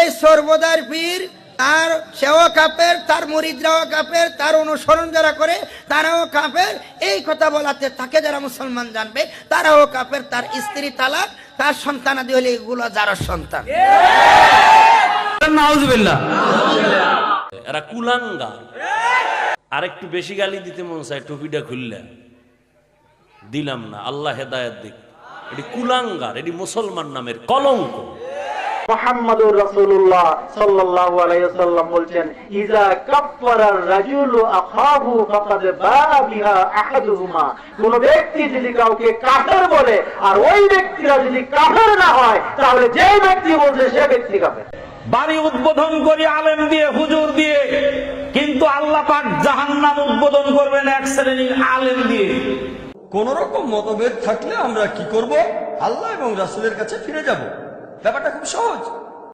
এই সর্বদার পীর তার সেও কাফের, তার মুরিদরাও কাফের, তার অনুসরণ যারা করে তারাও কাফের, এই কথা বলাতে তাকে যারা মুসলমান জানবে তারাও কাফের। তার স্ত্রী তালাক, তার সন্তানাদি হলে এগুলো যারা সন্তান। নাউজুবিল্লাহ। এরা কুলাঙ্গা। আর একটু বেশি গালি দিতে মন চায়, টুপিটা খুললে দিলাম না, আল্লাহ হেদায়েত দিক। এটি কুলাঙ্গার, এটি মুসলমান নামের কলঙ্ক। মুহাম্মাদুর রাসূলুল্লাহ সাল্লাল্লাহু আলাইহি ওয়াসাল্লাম বলেন, ইযা কাফফারার রাজুলু আখাহু ফাকাদ বাআ বিহা আহাদুহুমা। কোন ব্যক্তি যদি কাউকে কাফের বলে আর ওই ব্যক্তিরা যদি কাফের না হয়, তাহলে যে ব্যক্তি বলছে সে ব্যক্তি কাফের। বাড়ি উদ্বোধন করি আলেম দিয়ে, হুজুর দিয়ে, কিন্তু আল্লাহ পাক জাহান্নাম উদ্বোধন করবেন এক শ্রেণীর আলেম দিয়ে। কোন রকম মতভেদ থাকলে আমরা কি করব? আল্লাহ এবং রাসূলের কাছে ফিরে যাব। ব্যাপারটা খুব সহজ।